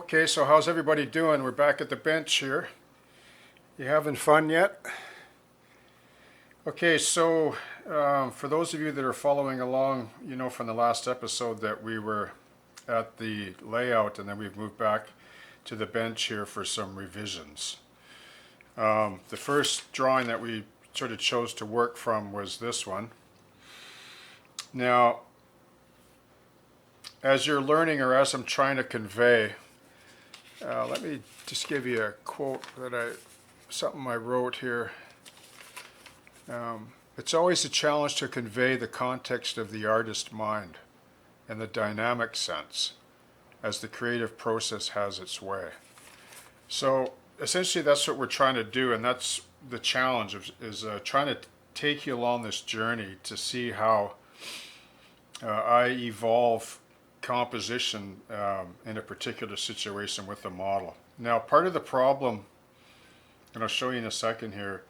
Okay, so how's everybody doing? We're back at the bench here. You having fun yet? Okay, so for those of you that are following along, you know from the last episode that we were at the layout and then we've moved back to the bench here for some revisions. The first drawing that we sort of chose to work from was this one. Now, as you're learning or as I'm trying to convey, let me just give you a quote that something I wrote here. It's always a challenge to convey the context of the artist mind in the dynamic sense as the creative process has its way. So essentially that's what we're trying to do, and that's the challenge is trying to take you along this journey to see how I evolve composition in a particular situation with the model. Now, part of the problem, and I'll show you in a second here,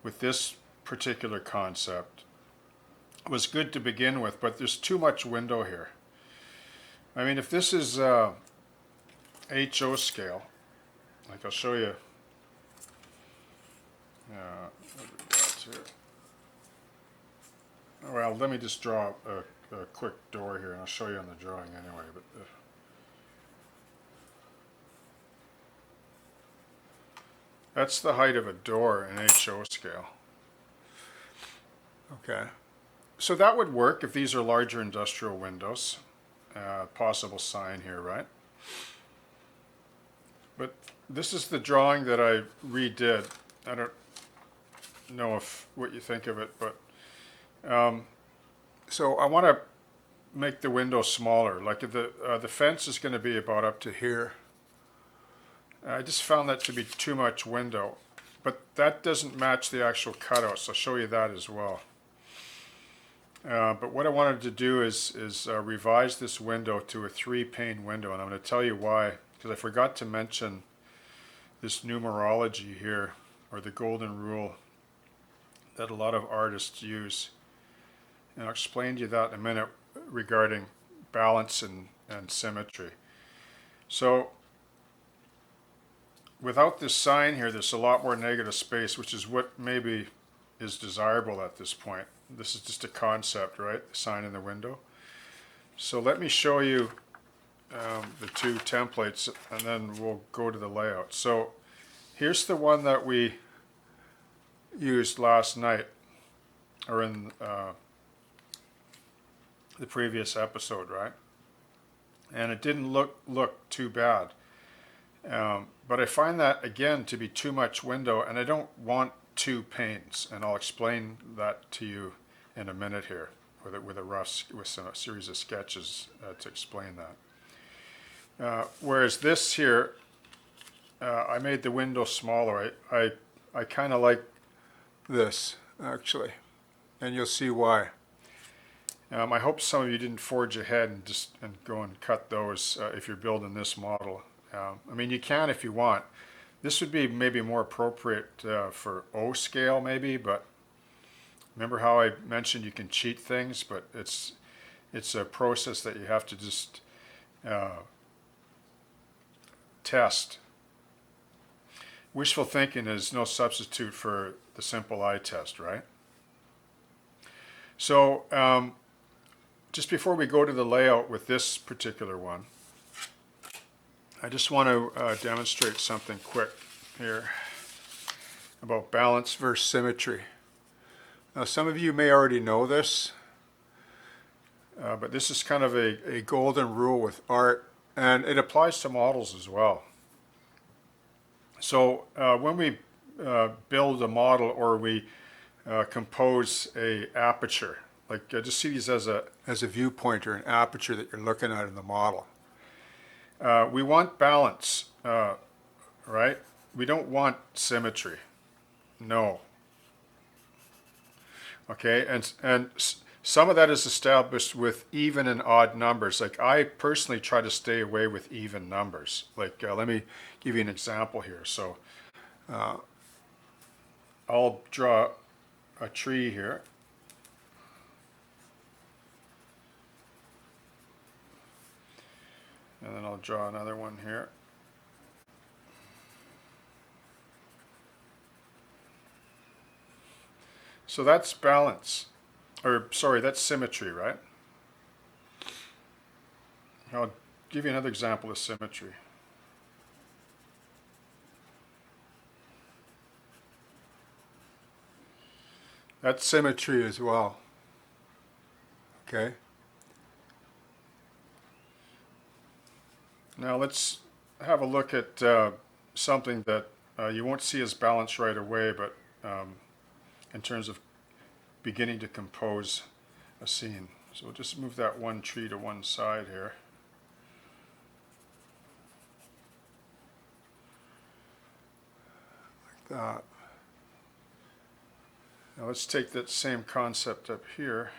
with this particular concept was good to begin with, but there's too much window here. I mean, if this is HO scale, like I'll show you. What have we got here? Well, let me just draw a quick door here, and I'll show you on the drawing anyway. But that's the height of a door in HO scale. Okay, so that would work if these are larger industrial windows. Possible sign here, right? But this is the drawing that I redid. I don't know what you think of it, but so I want to make the window smaller. Like the fence is going to be about up to here. I just found that to be too much window, but that doesn't match the actual cutouts. I'll show you that as well. But what I wanted to do is revise this window to a 3-pane window, and I'm going to tell you why, because I forgot to mention this numerology here, or the golden rule that a lot of artists use. And I'll explain to you that in a minute regarding balance and symmetry. So without this sign here, there's a lot more negative space, which is what maybe is desirable at this point. This is just a concept, right? The sign in the window. So let me show you the two templates, and then we'll go to the layout. So here's the one that we used last night, or in the previous episode, right? And it didn't look too bad. But I find that, again, to be too much window, and I don't want 2 panes, and I'll explain that to you in a minute here with a series of sketches to explain that. Whereas this here, I made the window smaller. I kind of like this, actually, and you'll see why. I hope some of you didn't forge ahead and go and cut those if you're building this model. I mean, you can if you want. This would be maybe more appropriate for O scale maybe, but remember how I mentioned you can cheat things, but it's a process that you have to just test. Wishful thinking is no substitute for the simple eye test, right? So just before we go to the layout with this particular one, I just want to demonstrate something quick here about balance versus symmetry. Now, some of you may already know this, but this is kind of a golden rule with art, and it applies to models as well. So when we build a model or we compose a aperture, like just see these as a viewpoint or an aperture that you're looking at in the model. We want balance, right? We don't want symmetry. No. Okay, and some of that is established with even and odd numbers. Like I personally try to stay away with even numbers. Like let me give you an example here. So I'll draw a tree here. And then I'll draw another one here. So that's balance, or sorry, that's symmetry, right? I'll give you another example of symmetry. That's symmetry as well. Okay. Now let's have a look at something that you won't see as balance right away, but in terms of beginning to compose a scene. So we'll just move that one tree to one side here. Like that. Now let's take that same concept up here.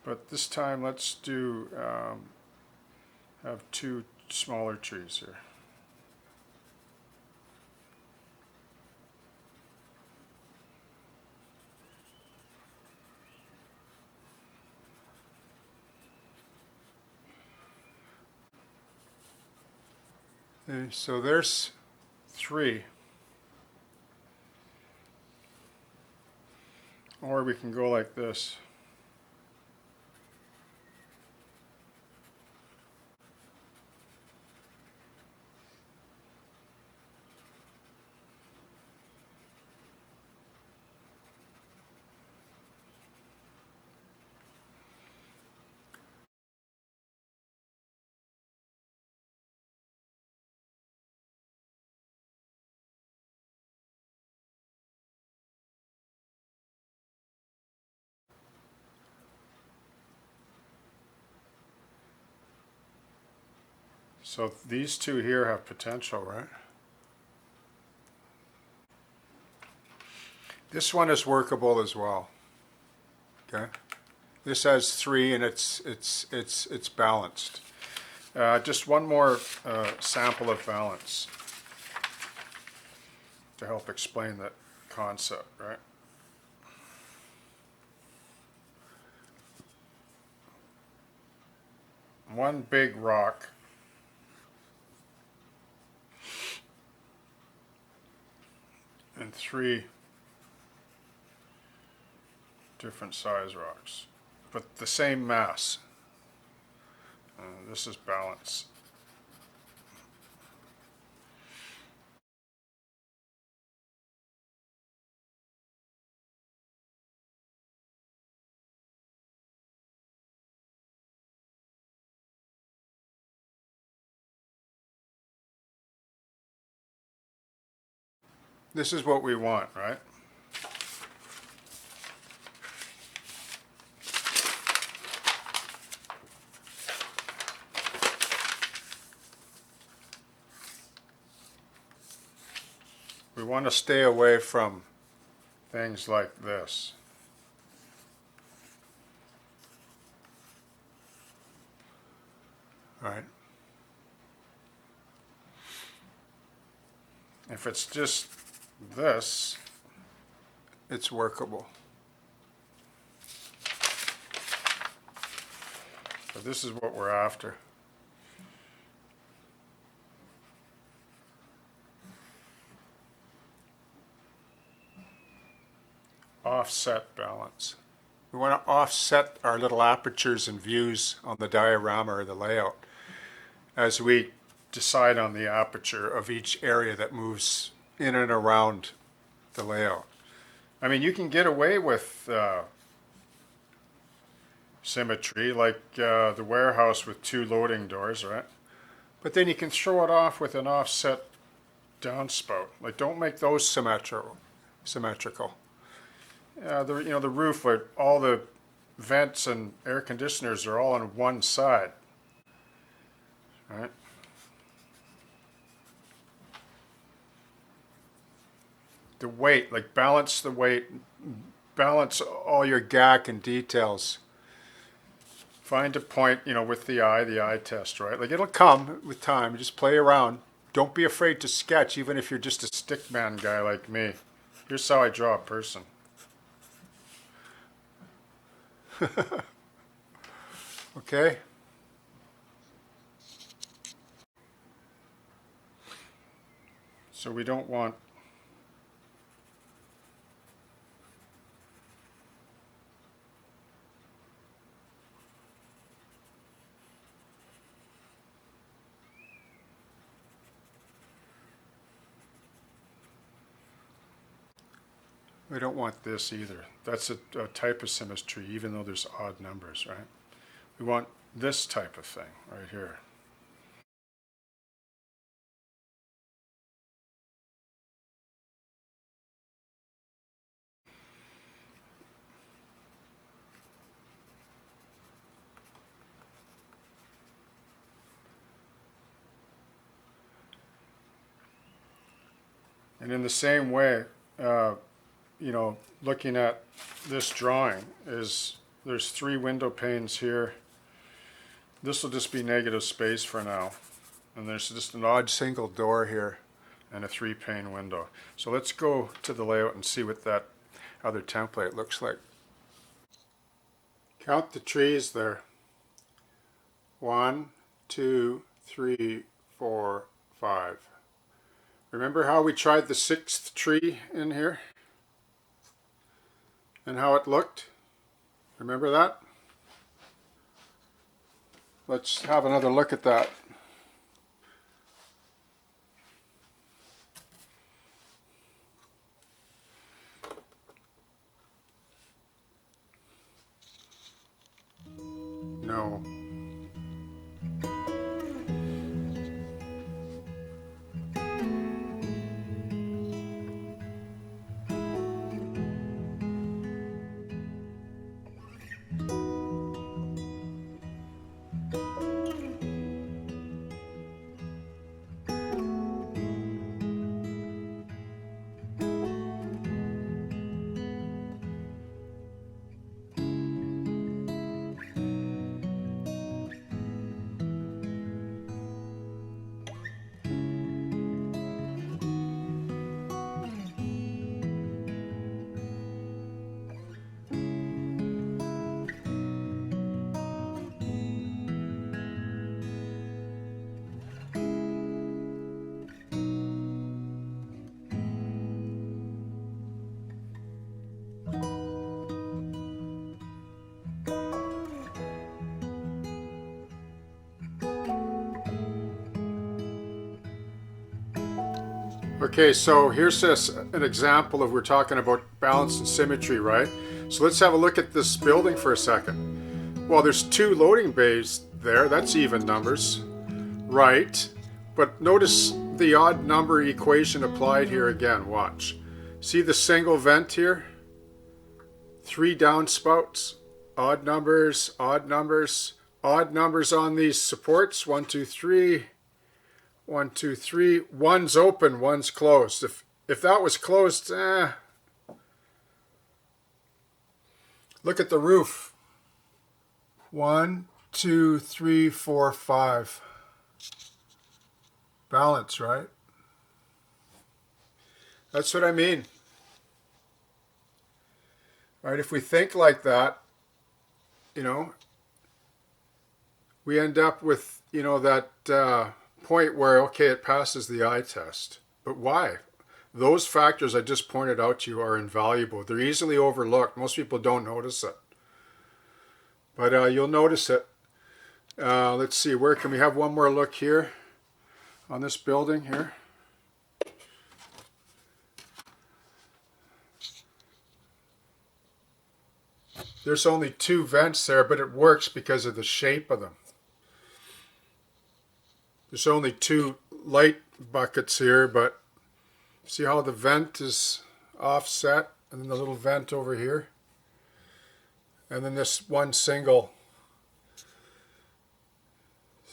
But this time let's do have two smaller trees here. Okay, so there's three. Or we can go like this. So these two here have potential, right? This one is workable as well. Okay. This has three and it's balanced. Just one more sample of balance to help explain that concept, right? One big rock and three different size rocks, but the same mass. This is balance. This is what we want, right? We want to stay away from things like this. Right? If it's just this, it's workable. But this is what we're after. Offset balance. We want to offset our little apertures and views on the diorama or the layout as we decide on the aperture of each area that moves in and around the layout. I mean, you can get away with symmetry, like the warehouse with two loading doors, right? But then you can throw it off with an offset downspout. Like, don't make those symmetrical. The roof, where all the vents and air conditioners are all on one side, right? The weight, like balance the weight, balance all your gack and details. Find a point, with the eye test, right? Like, it'll come with time. Just play around. Don't be afraid to sketch, even if you're just a stickman guy like me. Here's how I draw a person. Okay? So we don't want this either. That's a type of symmetry, even though there's odd numbers, right? We want this type of thing right here. And in the same way, you know, looking at this drawing is there's 3 window panes here. This will just be negative space for now. And there's just an odd single door here and a 3-pane window. So let's go to the layout and see what that other template looks like. Count the trees there. 1, 2, 3, 4, 5. Remember how we tried the 6th tree in here? And how it looked? Remember that? Let's have another look at that. No. Okay, so here's an example of we're talking about balance and symmetry, right? So let's have a look at this building for a second. Well, there's 2 loading bays there. That's even numbers, right? But notice the odd number equation applied here again. Watch. See the single vent here? 3 downspouts. Odd numbers, odd numbers, odd numbers on these supports. 1, 2, 3. 1, 2, 3. One's open, one's closed. If that was closed, look at the roof. 1, 2, 3, 4, 5. Balance, right? That's what I mean. Right? If we think like that, you know, we end up with, you know, that point where, okay, it passes the eye test. But why? Those factors I just pointed out to you are invaluable. They're easily overlooked. Most people don't notice it. But you'll notice it. Let's see, where can we have one more look here on this building here? There's only 2 vents there, but it works because of the shape of them. There's only 2 light buckets here, but see how the vent is offset, and then the little vent over here, and then this one single.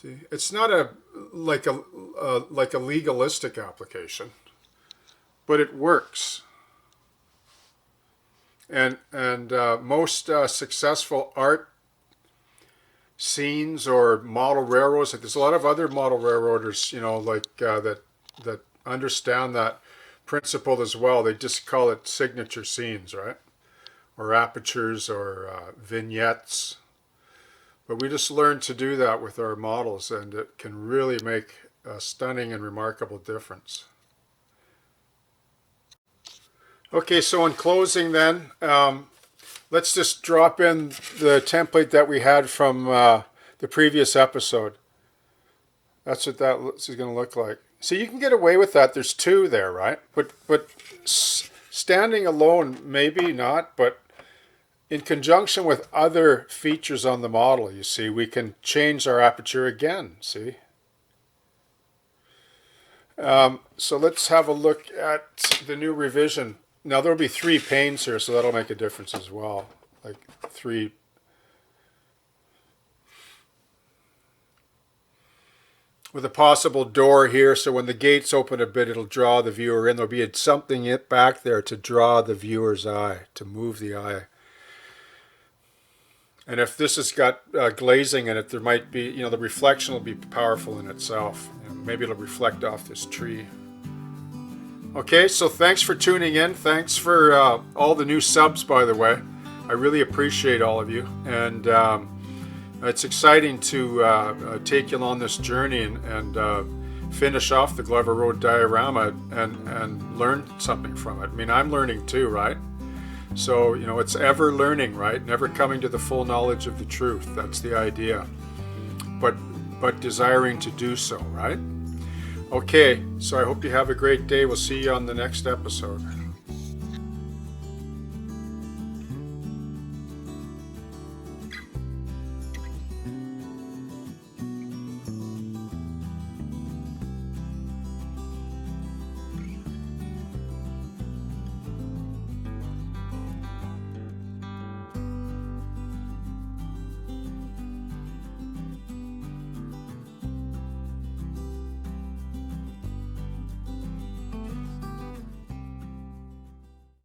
See, it's not like a legalistic application, but it works. And most successful art scenes or model railroads, like there's a lot of other model railroaders, you know, like that understand that principle as well. They just call it signature scenes, right? Or apertures or vignettes. But we just learned to do that with our models, and it can really make a stunning and remarkable difference. Okay, so in closing then, let's just drop in the template that we had from the previous episode. That's what that is going to look like. So you can get away with that. There's two there, right? But standing alone, maybe not, but in conjunction with other features on the model, you see, we can change our aperture again, see? So let's have a look at the new revision. Now there'll be 3 panes here, so that'll make a difference as well. Like 3. With a possible door here, so when the gates open a bit, it'll draw the viewer in. There'll be something back there to draw the viewer's eye, to move the eye. And if this has got glazing in it, there might be, the reflection will be powerful in itself. Maybe it'll reflect off this tree. Okay, so thanks for tuning in. Thanks for all the new subs, by the way. I really appreciate all of you. And it's exciting to take you on this journey and finish off the Glover Road diorama and learn something from it. I mean, I'm learning too, right? So, it's ever learning, right? Never coming to the full knowledge of the truth. That's the idea. But desiring to do so, right? Okay, so I hope you have a great day. We'll see you on the next episode.